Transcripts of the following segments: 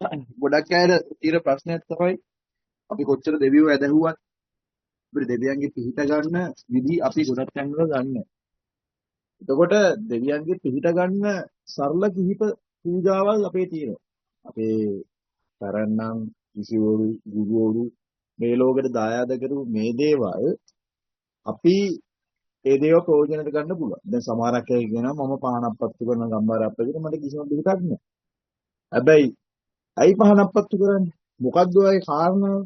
ගොඩක් අයට තියෙන ප්‍රශ්නයක් තමයි අපි කොච්චර දෙවියෝ ඇදහුවත් අපිට දෙවියන්ගේ පිහිට ගන්න විදි අපි ගොඩක් තැන්වල ගන්න. එතකොට දෙවියන්ගේ පිහිට ගන්න සරල කිහිප පූජාවල් අපේ තියෙනවා. අපේ කරන්නම් කිසිවරු ගුරුවරු මේ ලෝකෙට දායාද කරපු මේ දේවල් අපි ඒ දේවල් ප්‍රයෝජනට ගන්න පුළුවන්. දැන් සමහරක් අය කියනවා මම පහනක් පත්තු කරන ගම්බාරයක් පැවිදින මට කිසිම පිහිටක් නැහැ. හැබැයි ඇයි පහනක් පත්තු කරන්නේ? මොකද්ද ඔයගේ කාරණාව?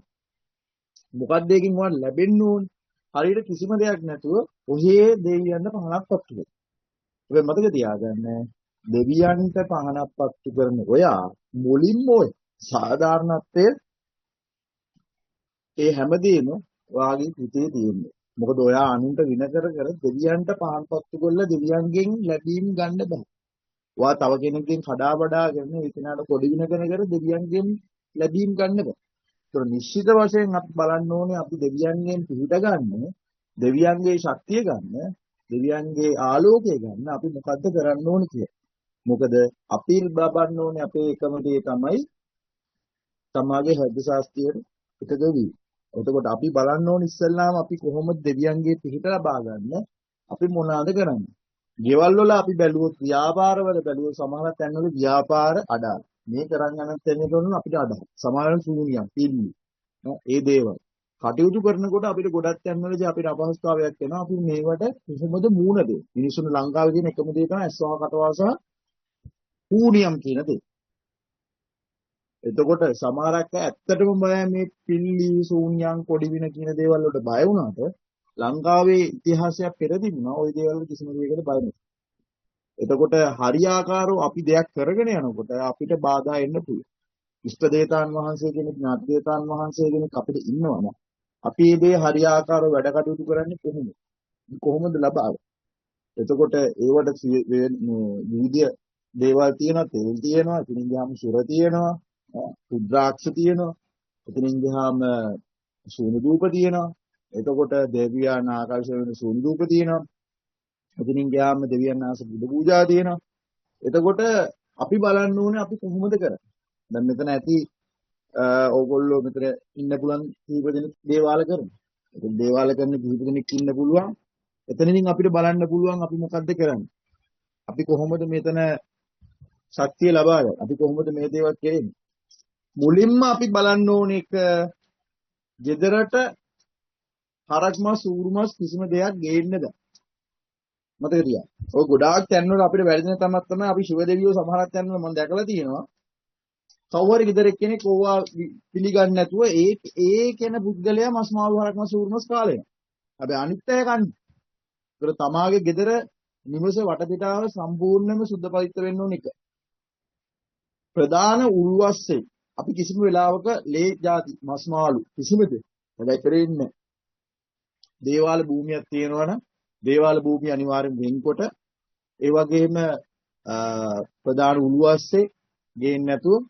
මොකක්ද ඒකෙන් ඔයාලට ලැබෙන්න ඕනේ? හරියට කිසිම දෙයක් නැතුව ඔහේ දෙවියන්ට පහනක් පත්තු කරනවා. ඔබ මතක තියාගන්න දෙවියන්ට පහනක් පත්තු කරන ඔයා මුලින්ම ඔය සාධාරණත්වයේ ඒ හැමදේම ඔයාගේ හිතේ තියෙන්නේ. මොකද ඔයා අනුන්ට වින කර කර දෙවියන්ට පහන් පත්තු කරලා දෙවියන්ගෙන් ලැබීම් ගන්න බෑ. ඔයා තව කෙනෙක්ගෙන් කඩා බඩා කරන ඒ කෙනාට පොඩි වින කර දෙවියන්ගෙන් ලැබීම් ගන්න බෑ. ඒතර නිශ්චිත වශයෙන් අපි බලන්න ඕනේ අපි දෙවියන්ගෙන් පිහිට ගන්න, දෙවියන්ගේ ශක්තිය ගන්න, දෙවියන්ගේ ආලෝකය ගන්න අපි මොකද්ද කරන්න ඕනේ කියලා. මොකද අපි බබන්න ඕනේ අපේ එකම දේ තමයි තමාගේ හෘද ශාස්ත්‍රයට එකග වීම. එතකොට අපි බලන්න ඕනේ ඉස්සෙල්ලාම අපි කොහොමද දෙවියන්ගේ පිහිට ලබා ගන්න අපි මොනවාද කරන්නේ. ගෙවල් වල අපි බැලුවොත් ව්‍යාපාරවල බැලුවොත් සමහර තැන්වල ව්‍යාපාර අඩාල. මේ කරන් යන තැන්වල අපිට අඩාල. සමහරවල් ශූන්‍යයක් පිළි. ඒ දේවල් කටයුතු කරනකොට අපිට ගොඩක් තැන්වලදී අපිට අපහසුතාවයක් එනවා. අපි මේවට කිසිමද මූණ දෙන්නේ. මිනිස්සුන් ලංකාවේ තියෙන එකම දේ තමයි ඇස්වහ කටවාසහ ශූන්‍යම් කියන දේ. එතකොට සමහරක් අය ඇත්තටම බය මේ පිල්ලි ශූන්‍යම් කොඩි වින කියන දේවල් වලට බය වුණාට ලංකාවේ ඉතිහාසයක් පෙර තිබුණා. ওই දේවල් වල කිසිම දෙයකට බය නැහැ. එතකොට හරියාකාරව අපි දෙයක් කරගෙන යනකොට අපිට බාධා එන්න පුළුවන්. ඉෂ්ට දේවතාන් වහන්සේ කෙනෙක් ඥාති දේවතාන් වහන්සේ කෙනෙක් අපිට ඉන්නවනම් අපි මේ දේ හරියාකාරව වැඩ කටයුතු කරන්නේ කොහොමද? කොහොමද ලබාවන්නේ? එතකොට ඒවට විවිධ දේවල් තියෙනවා, තෙල් තියෙනවා, ඉතින් ගියාම සුර තියෙනවා, රුද්‍රාක්ෂ තියෙනවා, ඉතින් ගියාම සූනු දූප තියෙනවා. එතකොට දෙවියන් ආකර්ෂණය වෙන සූනු දූප තියෙනවා. ඉතින් ගියාම දෙවියන් ආස බුදු පූජා තියෙනවා. එතකොට අපි බලන්න ඕනේ අපි කොහොමද කරන්නේ. දැන් මෙතන ඇති ඕගොල්ලෝ මෙතන ඉන්න පුළුවන් කීප දෙනෙක් දේවාල කරනවා. ඉතින් දේවාල කරන කීප දෙනෙක් ඉන්න පුළුවන්. එතනකින් අපිට බලන්න පුළුවන් අපි මොකද්ද කරන්නේ. අපි කොහොමද මෙතන ශක්තිය ලබා ගන්නේ. අපි කොහොමද මේ දේවල් කෙරෙන්නේ. මුලින්ම අපි බලන්න ඕනේ එක ගෙදරට හරක් මස් ඌරු මස් කිසිම දෙයක් ගේන්න බෑ. මතක තියාගන්න. ඔය ගොඩාක් තැන්වල අපිට වැරදින තමක් තමයි අපි ශිව දෙවියෝ සමහරක් තැන්වල මම දැකලා තියෙනවා. කවුරු ගෙදර එක්කෙනෙක් ඕවා පිළිගන්නේ නැතුව ඒ කෙන පුද්ගලයා මස් මාළු හරක් මස් ඌරු මස් කාලා යනවා. හැබැයි අනිත් අය කන්නේ. ඒතර තමාගේ ගෙදර නිවස වටපිටාව සම්පූර්ණයෙන්ම සුද්ධ පවිත්‍ර වෙන්න ඕන එක. ප්‍රධාන උල්වස්සේ අපි කිසිම වෙලාවක ලේ ಜಾති මස් මාළු කිසිම දෙයක් හැබැයි කරෙන්නේ දේවාල භූමියක් තියෙනවා නම් දේවාල භූමිය අනිවාර්යෙන් වෙන්කොට ඒ වගේම ප්‍රධාන උළුවස්සේ ගේන්න නැතුව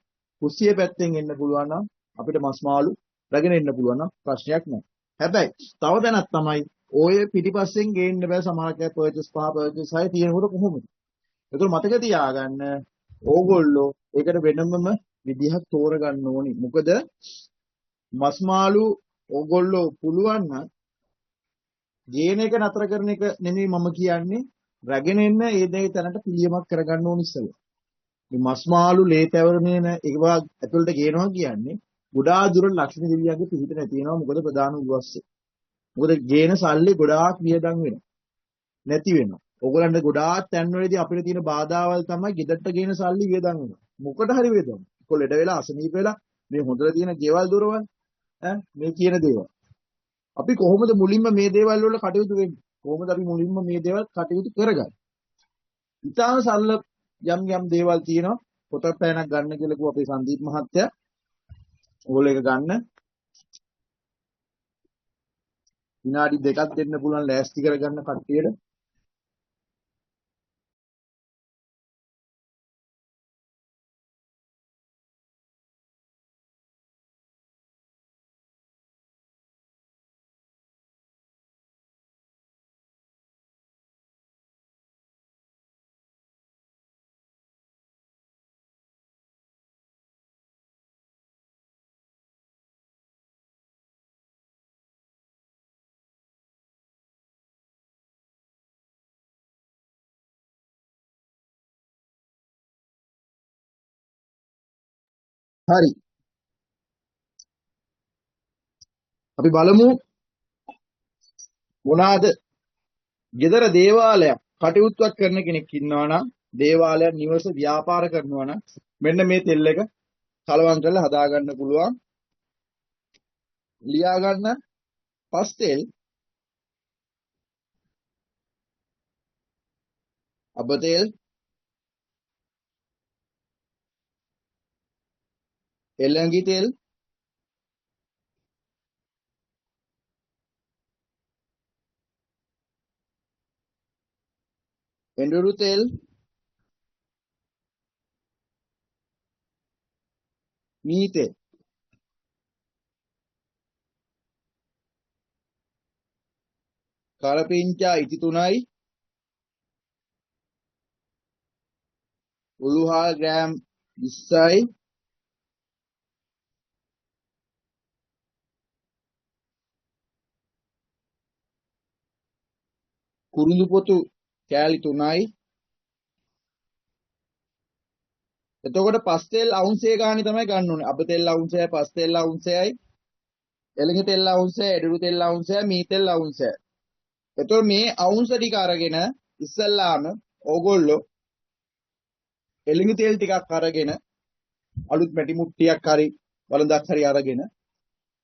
කුස්සිය පැත්තෙන් එන්න පුළුවන් නම් අපිට මස් මාළු රැගෙන එන්න පුළුවන් නම් ප්‍රශ්නයක් නැහැ. හැබැයි තව දැනක් තමයි ඔය පිටිපස්සෙන් ගේන්න බෑ සමහරක් අය පර්චේස් 5 පර්චේස් 6 තියෙනකොට කොහොමද? ඒක මතක තියාගන්න ඕගොල්ලෝ ඒකට වෙනමම විදිහක් තෝරගන්න ඕනි. මොකද මස් මාළු ඕගොල්ලෝ පුළුවන් නම් ගේන එක නතර කරන එක නෙමෙයි මම කියන්නේ රැගෙන එන්න ඒ දේ තැනට පිළියමක් කරගන්න ඕනි ඉස්සෙල්ලා. මේ මස් මාළු ලේ තැවරගෙන ඒවා ඇතුළට ගේනවා කියන්නේ ගොඩාක් දුර ලක්ෂණ දෙවියන්ගේ පිහිට නැති වෙනවා. මොකද ප්‍රධාන උවස්සේ. මොකද ගේන සල්ලි ගොඩාක් වියදම් වෙනවා. නැති වෙනවා. ඕගොල්ලන්ට ගොඩාක් තැන්වලදී අපිට තියෙන බාධාවල් තමයි ගෙදරට ගේන සල්ලි වියදම් වෙනවා. මොකට හරි වියදම්. කොල්ලෙඩ වෙලා අසනීප වෙලා මේ හොඳට තියෙන ගෙවල් දොරවල් මේ කියන දේවල්. අපි කොහොමද මුලින්ම මේ දේවල් වල කටයුතු වෙන්නේ? කොහොමද අපි මුලින්ම මේ දේවල් කටයුතු කරගන්නේ? ඉතාලම සරල යම් දේවල් තියෙනවා. පොතක් පෑනක් ගන්න කියලා කිව්ව අපේ සංදීප් මහත්තයා. ඕගොල්ලෝ එක ගන්න. විනාඩි 2ක් දෙන්න පුළුවන් ලෑස්ති කරගන්න කට්ටියට. හරි. අපි බලමු මොනවාද ගෙදර දේවාලයක් කටයුත්තක් කරන කෙනෙක් ඉන්නවා නම් දේවාලයක් නිවස ව්‍යාපාර කරනවා නම් මෙන්න මේ තෙල් එක කලවම් කරලා හදා ගන්න පුළුවන්. ලියා ගන්න පස් තෙල්, අබ තෙල්, එළඟි තෙල්, එඬරු තෙල්, මී තෙල්. කරපිංචා ඉති 3යි, උළුහල් ග්‍රෑම් 20යි, කුරුඳු පොතු කෑලි 3යි. එතකොට පස් තෙල් අවුන්සය ගානේ තමයි ගන්න ඕනේ. අබ තෙල් අවුන්සයයි, පස් තෙල් අවුන්සයයි, එළඟි තෙල් අවුන්සයයි, එඬරු තෙල් අවුන්සයයි, මී තෙල් අවුන්සයයි. එතකොට මේ අවුන්ස ටික අරගෙන ඉස්සල්ලාම ඕගොල්ලෝ එළඟි තෙල් ටිකක් අරගෙන අලුත් මැටි මුට්ටියක් හරි වළඳක් හරි අරගෙන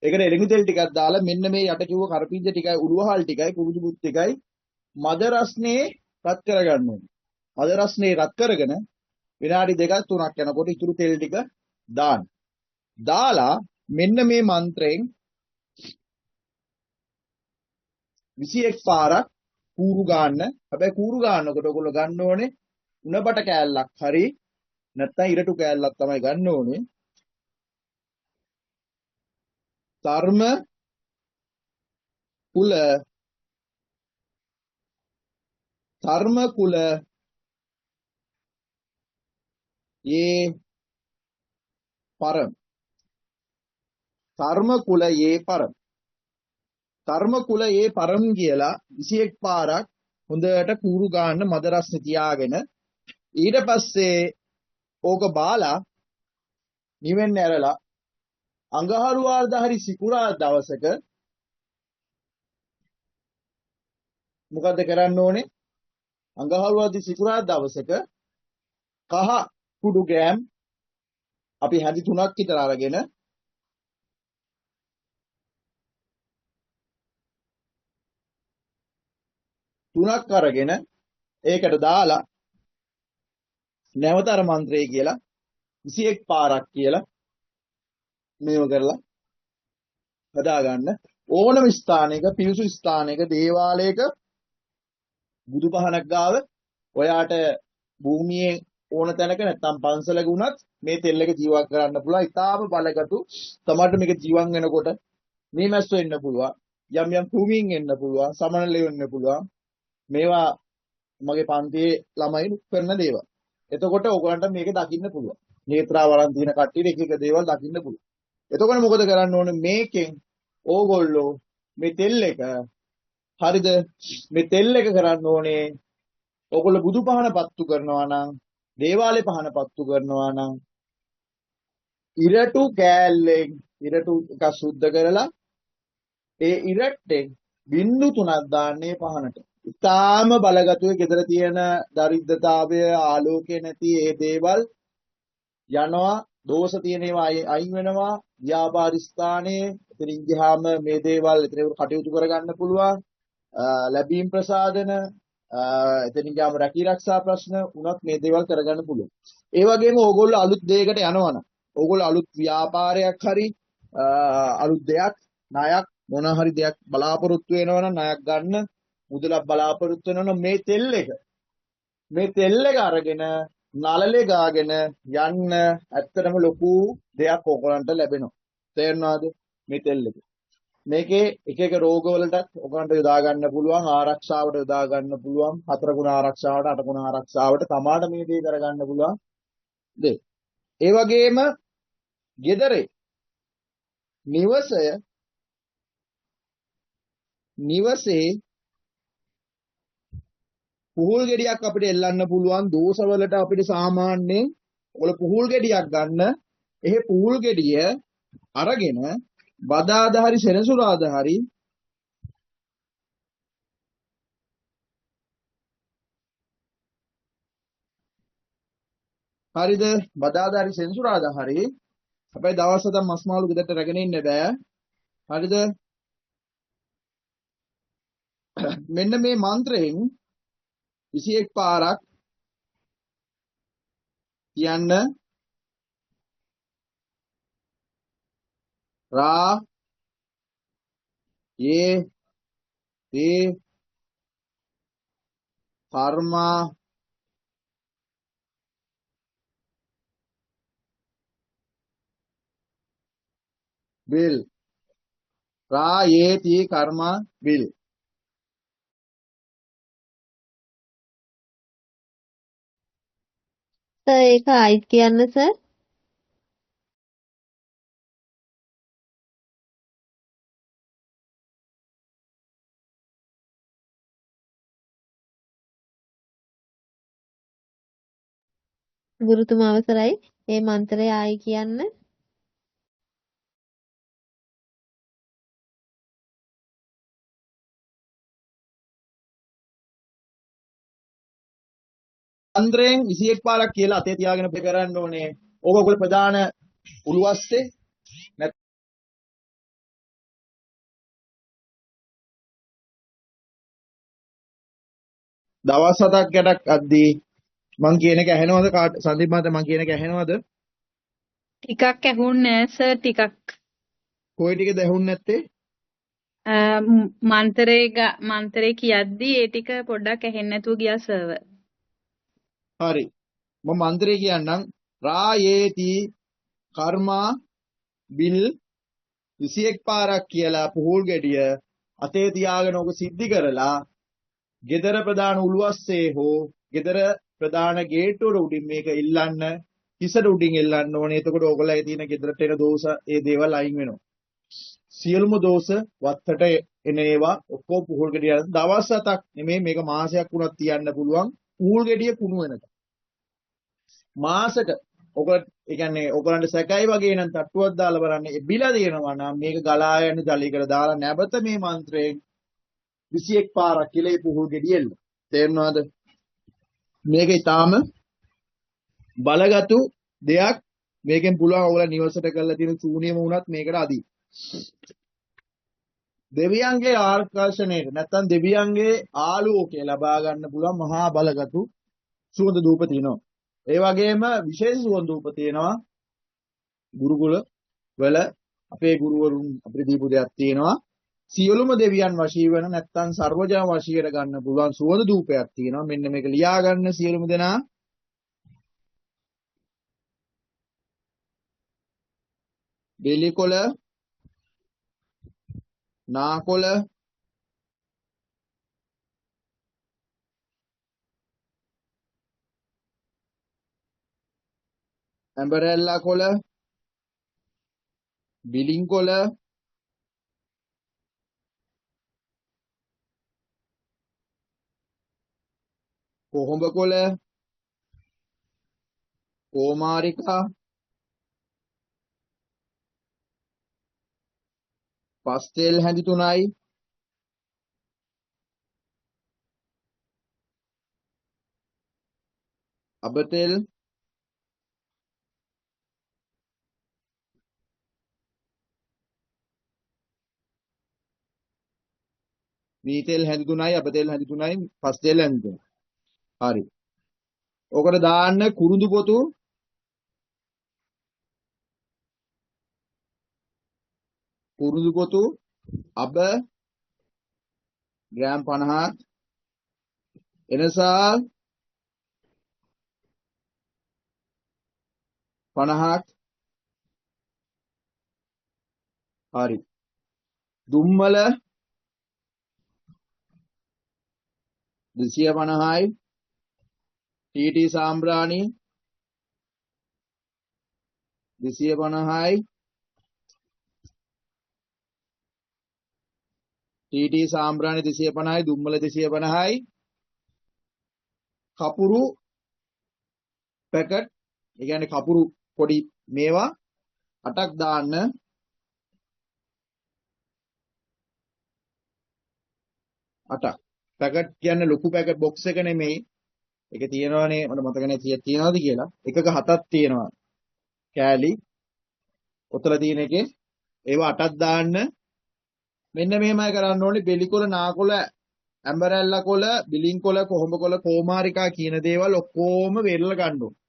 ඒකට එළඟි තෙල් ටිකක් දාලා මෙන්න මේ යට කිව්ව කරපිංච ටිකයි, උළුවහල් ටිකයි, කුරුදු පුත් ටිකයි මද රස්නේ රත් කරගන්න ඕනේ. මද රස්නේ රත් කරගෙන විනාඩි 2ක් 3ක් යනකොට ඉතුරු තෙල් ටික දාන්න. දාලා මෙන්න මේ මන්ත්‍රයෙන් 21 පාරක් කූරු ගන්න. හැබැයි කූරු ගන්නකොට ඔයගොල්ලෝ ගන්න ඕනේ උණබට කෑල්ලක් හරි නැත්නම් ඉරටු කෑල්ලක් තමයි ගන්න ඕනේ. ධර්ම කුල යේ පරම. ධර්ම කුල යේ පරම. ධර්ම කුල යේ පරම කියලා 21 පාරක් හොඳට කූරු ගන්න මද රස්නේ තියාගෙන ඊට පස්සේ ඕක බාලා නිවෙන්න ඇරලා අඟහරුවාදා හරි සිකුරාදා දවසක මොකද කරන්න ඕනේ? අඟහරුවාදා සිකුරාදා දවසක කහ කුඩු ගෑම් අපි හැදි 3ක් විතර අරගෙන ඒකට දාලා නැවත අර මන්ත්‍රය කියලා 21 පාරක් කියලා මේව කරලා හදා ගන්න. ඕනම ස්ථානයක පිවිසු ස්ථානයක දේවාලයක බුදු පහනක් ගාව ඔයාට භූමියේ ඕන තැනක නැත්තම් පන්සලක වුණත් මේ තෙල් එක ජීවත් කරන්න පුළුවන්. ඉතාලම බලගතු තමයි මේක ජීවන් වෙනකොට මේ මැස්සෝ එන්න පුළුවන්. යම් යම් භූමියින් එන්න පුළුවන්. සමනලෙ වෙන්න පුළුවන්. මේවා මගේ පන්තියේ ළමයි කරන දේවල්. එතකොට ඔයගලන්ට මේක දකින්න පුළුවන්. නේත්‍රාවරන් දින කට්ටියට එක එක දේවල් දකින්න පුළුවන්. එතකොට මොකද කරන්න ඕනේ? මේකෙන් ඕගොල්ලෝ මේ තෙල් එක හරිද? මේ තෙල් එක කරන්න ඕනේ. ඕගොල්ලෝ බුදු පහන පත්තු කරනවා නම්, දේවාලේ පහන පත්තු කරනවා නම් ඉරටු කෑල්ලෙන් ඉරටු එක සුද්ධ කරලා ඒ ඉරට්ටෙන් බින්දු 3ක් දාන්නේ පහනට. ඉතාම බලගතුවේ ගෙදර තියෙන දරිද්‍රතාවය, ආලෝකය නැති ඒ දේවල් යනවා, දෝෂ තියෙන ඒවා අයින් වෙනවා. ව්‍යාපාර ස්ථානයේ එතනින් ගියාම මේ දේවල් එතන කටයුතු කරගන්න පුළුවන්. ලැබීම් ප්‍රසාදන එතනින් ගියාම රැකී ආරක්ෂා ප්‍රශ්න උනත් මේ දේවල් කරගන්න පුළුවන්. ඒ වගේම ඕගොල්ලෝ අලුත් දෙයකට යනවනම්, ඕගොල්ලෝ අලුත් ව්‍යාපාරයක් හරි අලුත් දෙයක් ණයක් මොන හරි දෙයක් බලාපොරොත්තු වෙනවනම් ණයක් ගන්න මුදලක් බලාපොරොත්තු වෙනවනම් මේ තෙල් එක අරගෙන නළලේ ගාගෙන යන්න ඇත්තටම ලොකු දෙයක් ඕගොල්ලන්ට ලැබෙනවා. තේරෙනවද? මේ තෙල් එක. මේකේ එක එක රෝග වලටත් ඔයගලන්ට යොදා ගන්න පුළුවන්, ආරක්ෂාවට යොදා ගන්න පුළුවන්, 4 ගුණ ආරක්ෂාවට, 8 ගුණ ආරක්ෂාවට තමාට මේ දේ කරගන්න පුළුවන් දේ. ඒ වගේම ගෙදරේ නිවසේ පුහුල් ගෙඩියක් අපිට එල්ලන්න පුළුවන්. දෝෂවලට අපිට සාමාන්‍යයෙන් ඔයගොල්ලෝ පුහුල් ගෙඩියක් ගන්න එහෙ පූල් ගෙඩිය අරගෙන බදාදා හරි සෙනසුරාදා හරි හරිද බදාදා හරි සෙනසුරාදා හරි හැබැයි දවස් හතක් මස් මාළු ගෙදරට රැගෙන ඉන්න බෑ හරිද මෙන්න මේ මන්ත්‍රයෙන් 21 පාරක් කියන්න රා යේ තේ කර්මා බිල් රා යේ තී කර්මා බිල් සර් ඒක ආයිත් කියන්න සර්. ගුරුතුමා අවසරයි. මේ මන්ත්‍රය ආයි කියන්න. මන්ත්‍රයෙන් 21 පාරක් කියලා අතේ තියාගෙන ප්‍රේ කරන්න ඕනේ ඕක ඔයගොල්ලෝ ප්‍රධාන උළුවස්සේ දවස් 7ක් යටක් අද්දී මං කියන එක ඇහෙනවද සංදීප් මහත්තයා මං කියන එක ඇහෙනවද ටිකක් ඇහුන්නේ නෑ සර් ටිකක් කොයි ටිකද ඇහුන්නේ නැත්තේ මන්තරේ කියද්දි ඒ ටික පොඩ්ඩක් ඇහෙන්නේ නැතුව ගියා සර්වර්. හරි මම මන්ත්‍රය කියන්නම් රායේති කර්මා බිල් 21 පාරක් කියලා පුහුල් ගෙඩිය අතේ තියාගෙන ඔක සිද්ධි කරලා gedara ප්‍රධාන උළුවස්සේ හෝ gedara ප්‍රධාන ගේට්ටුවට උඩින් මේක ඉල්ලන්න කිසට උඩින් ඉල්ලන්න ඕනේ එතකොට ඕගොල්ලන්ගේ තියෙන gedarට එන දෝෂ ඒ දේවල් අයින් වෙනවා සියලුම දෝෂ වත්තට එන ඒවා ඔක්කොම පුහුල් ගෙඩිය දවස් 7ක් නෙමෙයි මේක මාසයක් වුණත් තියන්න පුළුවන් පුහුල් ගෙඩිය කුණු වෙනකම් මාසෙක ඔයගොල්ලෝ ඒ කියන්නේ ඔයගොල්ලන්ට සැකයි වගේ නම් තට්ටුවක් දාලා බලන්න එබිලා දෙනවා නම් මේක ගලා යන ජලයකට දාලා නැවත මේ මන්ත්‍රයෙන් 21 පාරක් කියලා ඒ පුහුල් ගෙඩියෙල්ල තේරෙනවද මේක ඊටාම බලගත්ු දෙයක් මේකෙන් පුළුවන් ඔයගොල්ලෝ නිවසට කරලා තියෙන ශූන්‍යම වුණත් මේකට අදී දෙවියන්ගේ ආකර්ෂණයට නැත්තම් දෙවියන්ගේ ආලෝකය ලබා ගන්න පුළුවන් මහා බලගත්ු සුවඳ ධූප තියෙනවා ඒ වගේම විශේෂ සුවඳ ධූප තියෙනවා ගුරුකුල වල අපේ ගුරුවරුන් අපිට දීපු දෙයක් තියෙනවා සියලුම දෙවියන් වශී වෙන නැත්තම් සර්වජන වශීයට ගන්න පුළුවන් සුවඳ ධූපයක් තියෙනවා මෙන්න මේක ලියා ගන්න සියලුම දෙනා බෙලිකොළ නාකොළ ඇඹරැල්ලා කොළ බිලින් කොළ කොහොඹ කොළ කෝමාරිකා පස්තෙල් හැඳි 3යි අබතෙල් මීතෙල් හැඳි 3යි අබතෙල් හැඳි 3යි පස්තෙල් හැඳි 3යි හරි ඔකට දාන්න කුරුඳු පොතු අබ ග්‍රෑම් 50ක් එනසාල් 50ක් හරි දුම්මල 250යි ටීටී සාම්බ්‍රාණි 250යි ටීටී සාම්බ්‍රාණි 250යි දුම්මල 250යි කපුරු පැකට් ඒ කියන්නේ කපුරු පොඩි මේවා 8ක් දාන්න 8ක්. පැකට් කියන්නේ ලොකු පැකට් බොක්ස් එක නෙමෙයි. ඒක තියෙනවානේ මට මතක නැහැ තියනවාද කියලා. එකක 7ක් තියෙනවා. කෑලි. ඔතල තියෙන එකේ ඒවා 8ක් දාන්න. මෙන්න මෙහෙමයි කරන්න ඕනේ. බෙලිකොළ, නාකොළ, ඇඹරැල්ල කොළ, බිලින් කොළ, කොහොඹ කොළ, කෝමාරිකා කියන දේවල් ඔක්කොම වෙරලා ගන්න ඕනේ.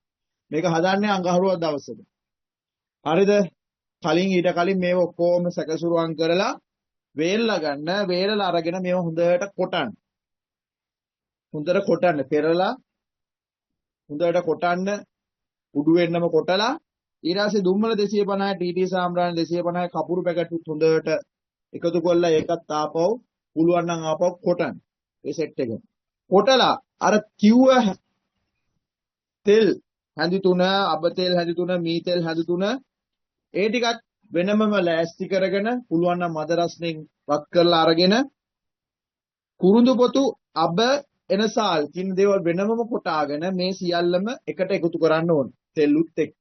මේක හදන්නේ අඟහරුවා දවසක. හරිද? ඊට කලින් මේව ඔක්කොම සැකසුරුවම් කරලා වේල්ලා ගන්න. වේලලා අරගෙන මේව හොඳට කොටන්න. හොඳට කොටන්න. පෙරලා හොඳට කොටන්න. උඩු වෙන්නම කොටලා ඊට පස්සේ දුම්මල 250 ටීටී සාම්රාණ 250 කපුරු පැකට් හොඳට එකතු කරලා ඒකත් ආපහු පුළුවන් නම් ආපහු කොටන්න. ඒ සෙට් එක. කොටලා අර කිව්ව තෙල් හැඳි තුන, අබ තෙල් හැඳි තුන, මී තෙල් හැඳි තුන ඒ ටිකත් වෙනමම ලෑස්ති කරගෙන පුළුවන් නම් මද රස්නෙන් වත් කරලා අරගෙන කුරුඳු පොතු, අබ, එනසාල් කියන දේවල් වෙනමම කොටාගෙන මේ සියල්ලම එකට එකතු කරන්න ඕන. තෙලුත් එක්ක.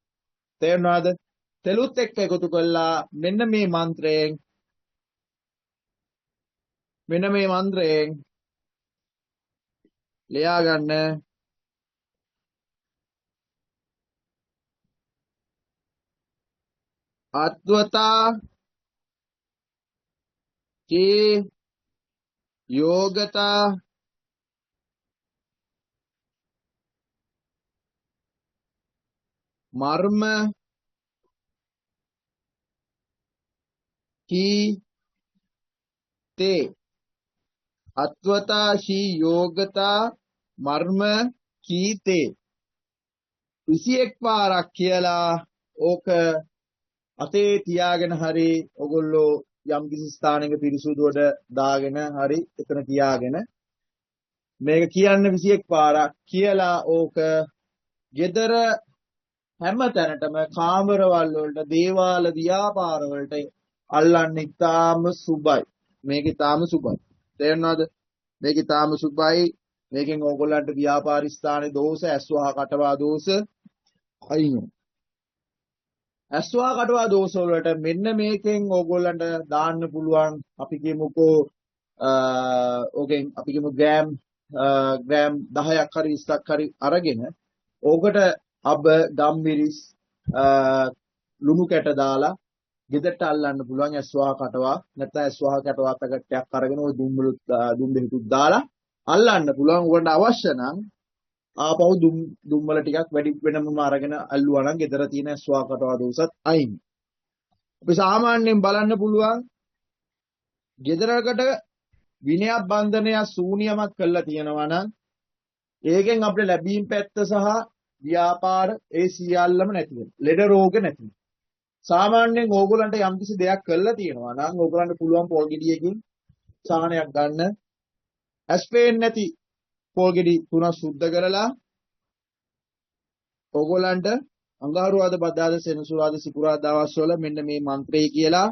තේරුණාද? තෙලුත් එක්ක එකතු කළා මෙන්න මේ මන්ත්‍රයෙන් ලියා ගන්න. අත්වතා කේ योगता मर्म की ते अत्वता शी योगता मर्म की ते 21 පාරක් කියලා ඕක අතේ තියාගෙන හරි ඔගොල්ලෝ යම් කිසි ස්ථානයක පිරිසුදුවට දාගෙන හරි එතන තියාගෙන මේක කියන්න 21 පාරක් කියලා ඕක gedara හැම තැනටම කාමරවල වලට දේවාල ව්‍යාපාර වලට අල්ලන්න ඉතාම සුබයි. මේක ඉතාම සුබයි. තේරෙනවද? මේක ඉතාම සුබයි. මේකෙන් ඕගොල්ලන්ට ව්‍යාපාර ස්ථානයේ දෝෂ, ඇස්වහ කටවා දෝෂ අයින්. ඇස්වහ කටවා දෝෂ වලට මෙන්න මේකෙන් ඕගොල්ලන්ට දාන්න පුළුවන්. අපි කියමුකෝ ඕකෙන් අපි කියමු ග්‍රෑම් 10ක් හරි 20ක් හරි අරගෙන ඕකට අබ, ගම්මිරිස්, ලුණු කැට දාලා ගෙදරට අල්ලන්න පුළුවන් ඇස්වහ කටවා. නැත්නම් ඇස්වහ කටවා පැකට් එකක් අරගෙන ওই දුම් බෙහෙතුත් දාලා අල්ලන්න පුළුවන්. උකට අවශ්‍ය නම් ආපහු දුම්වල ටිකක් වැඩි වෙනමම අරගෙන අල්ලුවා නම් ගෙදර තියෙන ඇස්වහ කටවා දෝසත් අයින්. අපි සාමාන්‍යයෙන් බලන්න පුළුවන් ගෙදරකට විනයක් බන්ධනයක් ශූන්‍යමක් කරලා තියෙනවා නම් ඒකෙන් අපිට ලැබීම් පැත්ත සහ ව්‍යාපාර ඒ සියල්ලම නැති වෙනවා. ලෙඩ රෝග නැති වෙනවා. සාමාන්‍යයෙන් ඕගොල්ලන්ට යම්කිසි දෙයක් කරලා තියෙනවා නම් ඕගොල්ලන්ට පුළුවන් පොල් ගෙඩියකින් සාහනයක් ගන්න. ඇස්පේන් නැති පොල් ගෙඩි 3ක් සුද්ධ කරලා ඕගොල්ලන්ට අඟහරුවාද බදාද සෙනසුරාද සිකුරාදා දවස්වල මෙන්න මේ මන්ත්‍රය කියලා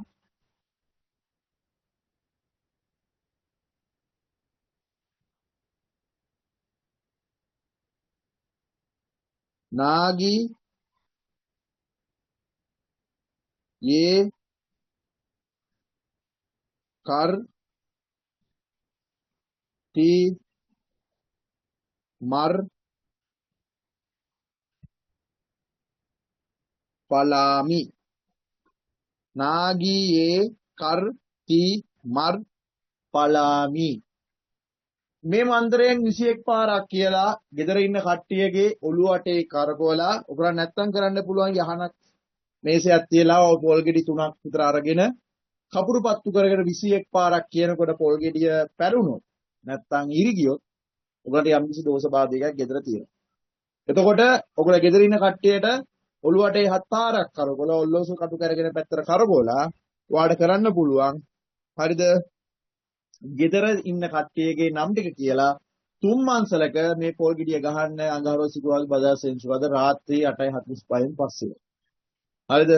नागी ये कर टी मर पलामी नागी ये कर टी मर पलामी මේ මන්ත්‍රයෙන් 21 පාරක් කියලා ගෙදර ඉන්න කට්ටියගේ ඔළුව අටේ කරකවලා උගරන් නැත්තම් කරන්න පුළුවන් යහනක් මේසයක් තියලා පොල් ගෙඩි 3ක් විතර අරගෙන කපුරු පත්තු කරගෙන 21 පාරක් කියනකොට පොල් ගෙඩිය පැරුණොත් නැත්තම් ඉරි ගියොත් උගලට යම් කිසි දෝෂ බාධකයක් ගෙදර තියෙනවා. එතකොට ඔගොල්ලෝ ගෙදර ඉන්න කට්ටියට ඔළුව අටේ 7 පාරක් කරකවලා ඔල්ලෝසු කටු කරගෙන පැත්තට කරකවලා වාඩ කරන්න පුළුවන්. හරිද? ගෙදර ඉන්න කට්ටියගේ නම් ටික කියලා 3 මාසලක මේ පොල් ගෙඩිය ගහන්න අඟහරුවා සිකුරාදා බදාදා සෙන්සුරාදා රාත්‍රී 8:45න් පස්සේ. හරිද?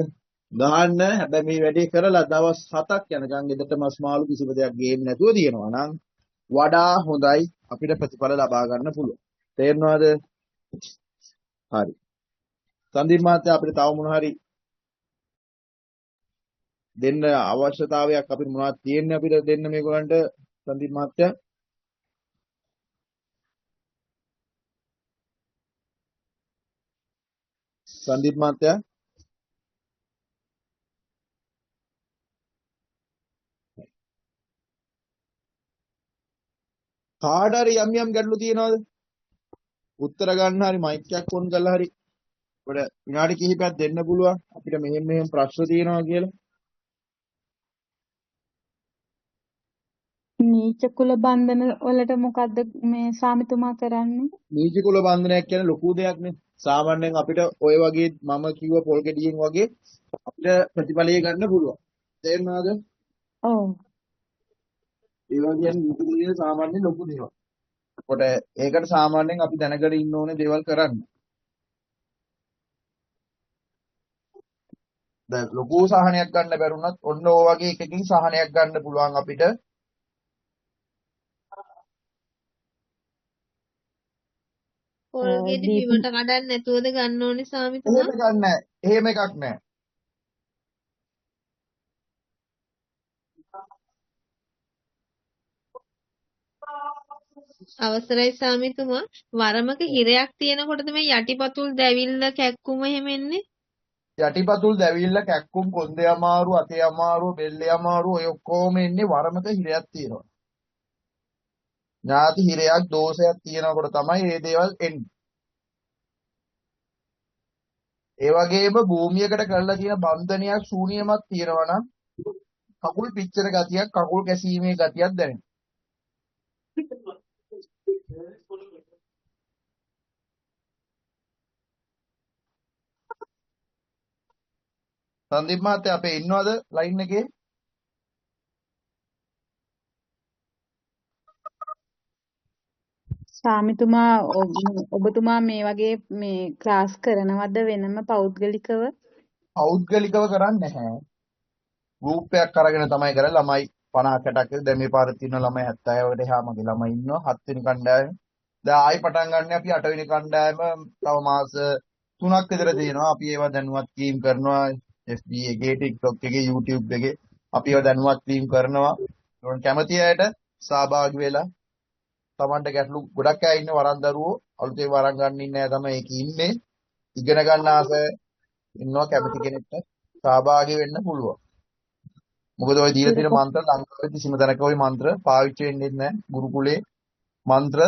ගහන්න. හැබැයි මේ වැඩේ කරලා දවස් 7ක් යනකම් ගෙදරට මස් මාළු කිසිම දෙයක් ගේන්නේ නැතුව දිනනවා නම් වඩා හොඳයි අපිට ප්‍රතිඵල ලබා ගන්න පුළුවන්. තේරෙනවද? හරි. සංදීප් මහත්තයා අපිට තව මොන හරි දෙන්න අවශ්‍යතාවයක් අපිට මොනවද තියෙන්නේ අපිට දෙන්න මේගොල්ලන්ට සංදීප් මහත්තයා? සංදීප් මහත්තයා කාට හරි යම් යම් ගැටලු තියෙනවද? උත්තර ගන්න හරි මයික් එකක් ඔන් කරලා හරි අපිට විනාඩි කිහිපයක් දෙන්න පුළුවන් අපිට මෙහෙම මෙහෙම ප්‍රශ්න තියෙනවා කියලා. නීච කුල බන්ධන වලට මොකද්ද මේ ස්වාමිතුමා කරන්නේ? නීති කුල බන්ධනයක් කියන්නේ ලොකු දෙයක් නේ. සාමාන්‍යයෙන් අපිට ඔය වගේ මම කිව්ව පොල් ගෙඩියෙන් වගේ අපිට ප්‍රතිඵලය ගන්න පුළුවන්. තේරුණාද? ඔව්. ඒ වගේ නීති කුලයේ සාමාන්‍ය ලොකු දේවල්. කොට ඒකට සාමාන්‍යයෙන් අපි දැනගෙන ඉන්න ඕනේ දේවල් කරන්න. දැන් ලොකු සහනයක් ගන්න බැරුණත් ඔන්න ඔය වගේ එකකින් සහනයක් ගන්න පුළුවන් අපිට. පොල් ගෙඩි බිමට කඩන්න නැතුවද ගන්න ඕනේ එහෙම ස්වාමිතුමා? එකක් නැහැ. එහෙම එකක් නැහැ. අවසරයි ස්වාමිතුමා. වරමක හිරයක් තියෙනකොටද මේ යටිපතුල් දැවිල්ල කැක්කුම එහෙම එන්නේ? යටිපතුල් දැවිල්ල කැක්කුම් කොන්දේ අමාරු අතේ අමාරු බෙල්ලේ අමාරු ඔය ඔක්කොම එන්නේ වරමක හිරයක් තියෙනවා. ඥාති හිරයක් දෝෂයක් තියෙනකොට තමයි මේ දේවල් එන්නේ. ඒ වගේම භූමියකට කරලා තියෙන බන්ධනයක් ශූන්‍යමක් තියෙනවා නම් කකුල් පිච්චෙන ගතියක් කකුල් කැසීමේ ගතියක් දැනෙනවා. සංදීප් මහත්තයා අපේ ඉන්නවද ලයින් එකේ? ස්වාමිතුමා ඔබතුමා මේ වගේ මේ ක්ලාස් කරනවද වෙනම පෞද්ගලිකව? පෞද්ගලිකව කරන්නේ නැහැ. ගෲප් එකක් අරගෙන තමයි කරන්නේ. ළමයි 50 60ක් දැන් මේ පාරේ තියෙන ළමයි 70කට එහා මගේ ළමයි ඉන්නවා 7 වෙනි කණ්ඩායම. දැන් ආයි පටන් ගන්න අපි 8 වෙනි කණ්ඩායම තව මාස 3ක් විතර තියෙනවා. අපි ඒවා දැනුවත් වීම කරනවා FB එකේ TikTok එකේ YouTube එකේ අපි ඒවා දැනුවත් වීම කරනවා. ඒගොල්ලෝ කැමති අයට සහභාගී වෙලා Tamanට ගැටලු ගොඩක් අය ඉන්න වරන් දරුවෝ අලුතෙන් වරන් ගන්න ඉන්නේ නැහැ තමයි ඒකේ ඉන්නේ. ඉගෙන ගන්න ආස ඉන්නවා කැමති කෙනෙක්ට සහභාගී වෙන්න පුළුවන්. මොකද ඔය දීලා තියෙන මන්ත්‍ර ලංකාවේ කිසිම තැනක ওই මන්ත්‍ර පාවිච්චි වෙන්නේ නැහැ. ගුරුකුලේ මන්ත්‍ර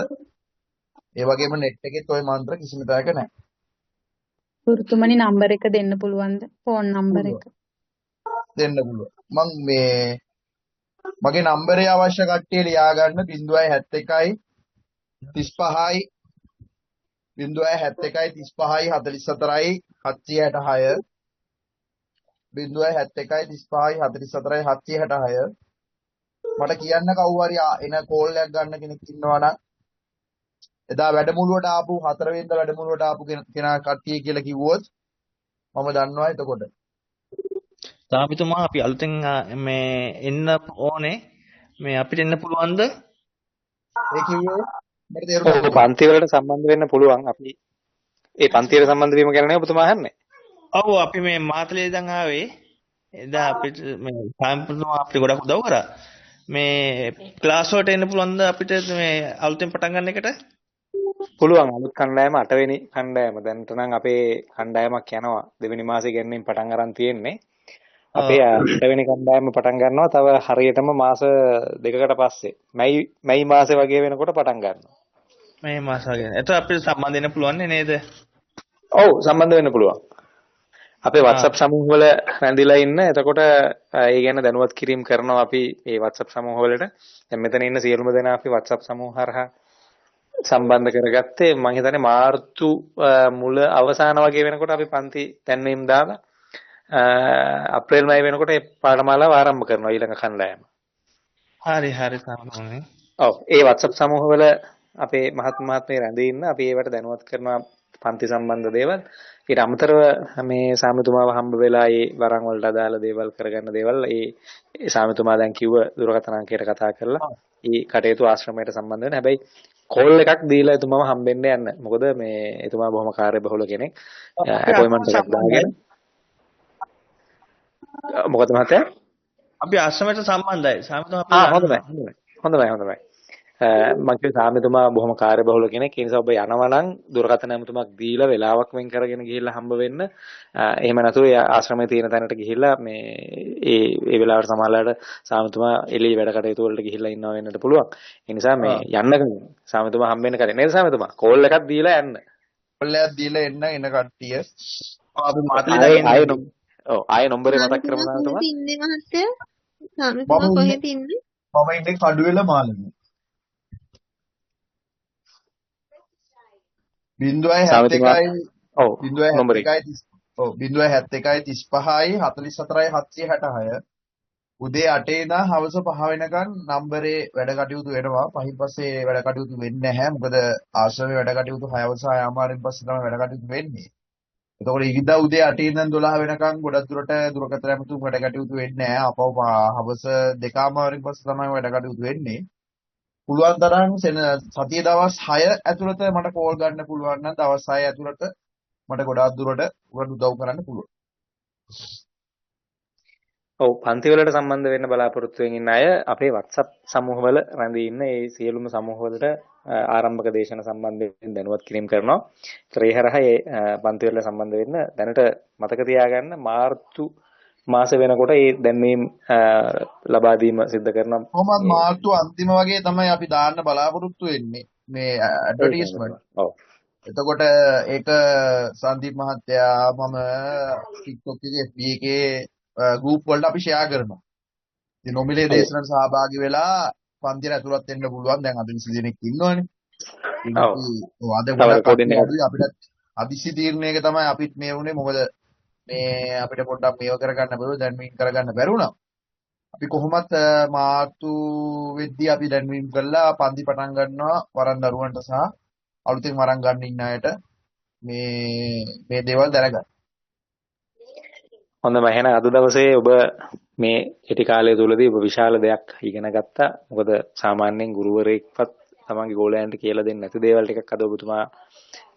ඒ වගේම නෙට් එකෙත් ওই මන්ත්‍ර කිසිම තැනක නැහැ. ගුරුතුමනි නම්බර එක දෙන්න පුළුවන්ද? ෆෝන් නම්බර එක. දෙන්න පුළුවන්. මම මගේ නම්බරේ අවශ්‍ය කට්ටිය ලියා ගන්න 071 35යි 071 35යි 44යි 766 071 35යි 44යි 766 මට කියන්න කවුරු හරි එන කෝල් එකක් ගන්න කෙනෙක් ඉන්නවා නම් එදා වැඩමුළුවට ආපු 4 වෙනිදා වැඩමුළුවට ආපු කෙනා කට්ටිය කියලා කිව්වොත් මම දන්නවා එතකොට. ස්වාමිතුමා අපි අලුතෙන් මේ එන්න ඕනේ මේ අපිට එන්න පුළුවන්ද? ඒ කිව්වේ මට තේරුණා. ඔව් පන්ති වලට සම්බන්ධ වෙන්න පුළුවන්. අපි ඒ පන්ති වල සම්බන්ධ වීම ගැන නේ ඔබතුමා අහන්නේ. ඔව් අපි මේ මාතලේ ඉඳන් ආවේ. එදා අපිට මේ ස්වාමිතුමා අපිට ගොඩක් උදව් කරා. මේ ක්ලාස් වලට එන්න පුළුවන්ද අපිට මේ අලුතෙන් පටන් ගන්න එකට? පුළුවන්. අලුත් කණ්ඩායම 8 වෙනි කණ්ඩායම. දැන්ට නම් අපේ කණ්ඩායමක් යනවා. දෙවෙනි මාසේ ගැනීම පටන් අරන් තියෙන්නේ. අපේ 8 වෙනි කණ්ඩායම පටන් ගන්නවා තව හරියටම මාස 2කට පස්සේ. මැයි මාසේ වගේ වෙනකොට පටන් ගන්නවා. මේ මාස වගේ. එතකොට අපිට සම්බන්ධ වෙන්න පුළුවන් නේද? ඔව් සම්බන්ධ වෙන්න පුළුවන්. අපේ WhatsApp සමූහ වල රැඳිලා ඉන්න. එතකොට ඒ ගැන දැනුවත් කිරීම කරනවා අපි මේ WhatsApp සමූහ වලට. දැන් මෙතන ඉන්න සියලුම දෙනා අපි WhatsApp සමූහ හරහා සම්බන්ධ කරගත්තේ. මම හිතන්නේ මාර්තු මුල අවසාන වගේ වෙනකොට අපි පන්ති දැන්වීම දාලා අප්‍රේල් මයි වෙනකොට ඒ පාඨමාලාව ආරම්භ කරනවා ඊළඟ කණ්ඩායම. හරි සාමාන්‍යයෙන්. ඔව් ඒ WhatsApp සමූහ වල අපේ මහත්මේ රැඳී ඉන්න අපි ඒවට දැනුවත් කරනවා පන්ති සම්බන්ධ දේවල්. ඊට අමතරව මේ සාමිතුමාව හම්බ වෙලා ඒ වරන් වලට අදාළ දේවල් කරගන්න දේවල් ඒ සාමිතුමා දැන් කිව්ව දුරකථන අංකයට කතා කරලා ඒ කටයුතු ආශ්‍රමයට සම්බන්ධ වෙන. හැබැයි කෝල් එකක් දීලා එතුමාව හම්බෙන්න යන්න. මොකද මේ එතුමා බොහොම කාර්යබහුල කෙනෙක්. අපොයින්ට්මන්ට් එකක් දාගෙන මොකද මහත්තයා? අපි ආශ්‍රමයට සම්බන්ධයි. සාමිතුමා අපි හොඳයි දන්නවා. හොඳයි. මම කිව්වේ සාමිතුමා බොහොම කාර්යබහුල කෙනෙක්. ඒ නිසා ඔබ යනවා නම් දුරකථන ඇමතුමක් දීලා වෙලාවක් වෙන් කරගෙන ගිහිල්ලා හම්බ වෙන්න. එහෙම නැතුව ඒ ආශ්‍රමයේ තියෙන තැනට ගිහිල්ලා මේ ඒ වෙලාවට සමහරවිට සාමිතුමා එළිය වැඩ කටයුතු වලට ගිහිල්ලා ඉන්නවා වෙන්නට පුළුවන්. ඒ නිසා මේ යන්න සාමිතුමා හම්බෙන්න කලින් නේද සාමිතුමා? කෝල් එකක් දීලා යන්න. කොල්ලයක් දීලා එන කට්ටිය අපි මාතලේ ආයේ නම්බරේ මතක් කරමු සාමිතුමා සාමිතුමා. කොහෙද ඉන්නේ මහත්තයා? සාමිතුමා කොහෙද ඉන්නේ? මම ඉන්නේ කඩුවෙල මාළගේ. 071යි සාමිතුමා 071යි නම්බරේ 071යි 35යි 44යි 766 උදේ 8 ඉඳන් හවස 5 වෙනකන් නම්බරේ වැඩ කටයුතු වෙනවා. පහින් පස්සේ වැඩ කටයුතු වෙන්නේ නැහැ. මොකද ආශ්‍රමයේ වැඩ කටයුතු 6:00 පස්සේ තමයි වැඩ කටයුතු වෙන්නේ. එතකොට ඉරිදා උදේ 8 ඉඳන් 12 වෙනකන් ගොඩක් දුරට දුරකථන ඇමතුම් වැඩ කටයුතු වෙන්නේ නැහැ. අපව හවස 2:00 පස්සේ තමයි වැඩ කටයුතු වෙන්නේ. පුළුවන් තරම් සතිය දවස් 6 ඇතුළත මට කෝල් ගන්න පුළුවන් නම් දවස් 6 ඇතුළත මට ගොඩාක් දුරට උදව් කරන්න පුළුවන්. ඔව් පන්ති වලට සම්බන්ධ වෙන්න බලාපොරොත්තු වෙන ඉන්න අය අපේ WhatsApp සමූහවල රැඳී ඉන්න ඒ සියලුම සමූහවලට ආරම්භක දේශන සම්බන්ධයෙන් දැනුවත් කිරීම කරනවා. ඒතර ඒ හරහා ඒ පන්ති වලට සම්බන්ධ වෙන්න දැනට මතක තියාගන්න මාර්තු මාස වෙනකොට ඒ දැන්වීම් ලබා දීම සිදු කරනවා. කොහොමද මාර්තු අන්තිම වගේ තමයි අපි දාන්න බලාපොරොත්තු වෙන්නේ මේ ඇඩ්වර්ටයිස්මන්ට්. ඔව්. එතකොට ඒක සංදීප් මහත්තයා මම TikTok එකේ FB එකේ ගෲප් වලට අපි ෂෙයා කරනවා. ඉතින් නොමිලේ දේශනට සහභාගී වෙලා පන්තියට ඇතුළත් වෙන්න පුළුවන්. දැන් අද 20 දෙනෙක් ඉන්නවනේ. ඉතින් අද ගොඩක් අපිට අදිසි තීරණයක තමයි අපිත් මේ වුණේ. මොකද මේ අපිට පොඩ්ඩක් මේව කරගන්න බැරුව දැන්වීම් කරගන්න බැරුණා. අපි කොහොමත් මාර්තු වෙද්දී අපි දැන්වීම් කළා පන්ති පටන් ගන්නවා වරන් දරුවන්ට සහ අලුතෙන් වරන් ගන්න ඉන්න අයට මේ දේවල් දැනගන්න. හොඳයි එහෙනම් අද දවසේ ඔබ මේ කෙටි කාලය තුලදී ඔබ විශාල දෙයක් ඉගෙන ගත්තා. මොකද සාමාන්‍යයෙන් ගුරුවරයෙක්වත් තමන්ගේ ගෝලයන්ට කියලා දෙන්නේ නැති දේවල් ටිකක් අද ඔබතුමා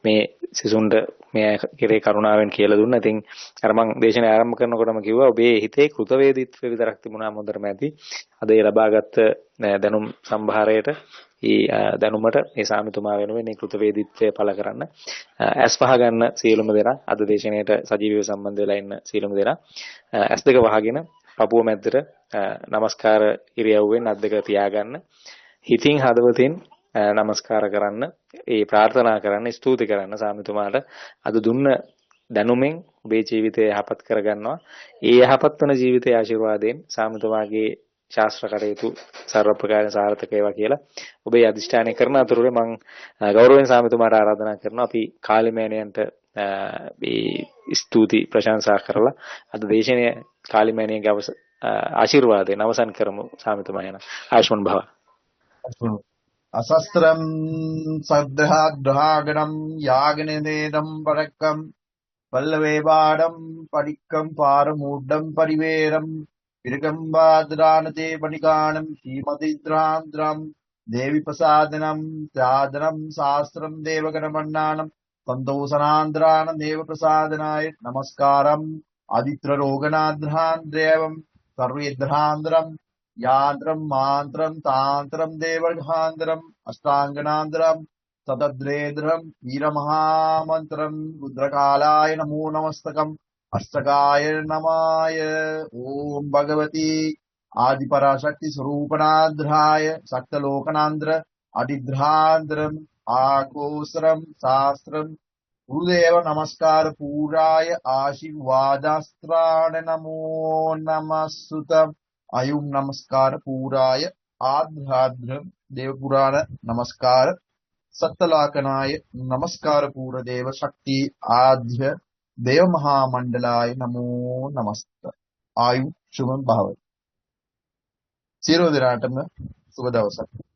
මේ සිසුන්ට මේ කෙරේ කරුණාවෙන් කියලා දුන්නා. ඉතින් අර මම දේශනාව ආරම්භ කරනකොටම කිව්වා ඔබේ හිතේ කෘතවේදීත්වය විතරක් තිබුණා හොඳටම ඇති. අද ඒ ලබාගත් දැනුම් සම්භාරයට දැනුමට මේ සාමිතුමා වෙනුවෙන් මේ කෘතවේදීත්වය පළ කරන්න ඇස් පහ ගන්න සියලුම දෙනා අද දේශනාවට සජීවීව සම්බන්ධ වෙලා ඉන්න සියලුම දෙනා ඇස් දෙක වහගෙන පපුව මැද්දට নমස්කාර ඉරියව්වෙන් අත් දෙක තියාගන්න හිතින් හදවතින් নমස්කාර කරන්න ඒ ප්‍රාර්ථනා කරන්න ස්තුති කරන්න සාමිතුමාට අද දුන්න දැනුමෙන් ඔබේ ජීවිතය යහපත් කරගන්නවා ඒ යහපත් වන ජීවිතයේ ආශිර්වාදයෙන් සාමිතුමාගේ ශාස්ත්‍ර කටයුතු සර්ව ප්‍රකාරයෙන් සාර්ථක වේවා කියලා ඔබේ අධිෂ්ඨානය කරන අතරේ මම ගෞරවයෙන් සාමිතුමාට ආරාධනා කරනවා අපි කාලිමෑණියන්ට මේ ස්තුති ප්‍රශංසා කරලා අද දේශනය කාලිමෑණියන්ගේ ආශිර්වාදයෙන් අවසන් කරමු සාමිතුමා යන ආයුෂ්මන් භව අසස්ත්‍රම් සද්ධා ධාගණම් යාගනේදම් පරක්කම් පල්ලවේ බාඩම් පරික්කම් පාරමූඩම් පරිවේරම් පිරකම් වාදරානතේ පනිකාණම් සීමදිද්‍රාන්ද්‍රම් දේවි ප්‍රසාදනම් සාදනම් ශාස්ත්‍රම් දේවගණමන්නානම් සන්තෝසනාන්ද්‍රාන දේව ප්‍රසාදනාය නමස්කාරම් ආදිත්‍ර රෝගනාද්‍රාන්ද්‍රයවම් සර්වේද්‍රාන්ද්‍රම් යාන්ත්‍රම් මාන්ත්‍රම් තාන්ත්‍රම් දේවඝාන්තරම් අෂ්ටාංගනාන්තරම් සතද්‍රේද්‍රම් වීරමහාමන්ත්‍රම් රුද්‍රකාලාය නමෝ නමස්තකම් අෂ්ටකාය නමාය ඕම් භගවති ආදිපරාශක්ති ස්වરૂපනාන්ද්‍රාය සක්තලෝකනාන්ද්‍ර අදිද්‍රාන්ද්‍රම් ආකෝසරම් ශාස්ත්‍රම් ගුරුදේව නමස්කාර පූරාය ආශිර්වාදාස්ත්‍රාණ නමෝ නමස්සුතම් අයුම් නමස්කාර පූරාය ආධ්‍යාත්‍ර දේව පුරාණ නමස්කාර සත්තලාකනාය නමස්කාර පූර දේව ශක්ති ආධ්‍ය දේව මහා මණ්ඩලාය නමෝ නමස්ත ආයු සුභම් භාවයි සියලු දෙනාටම සුබ දවසක්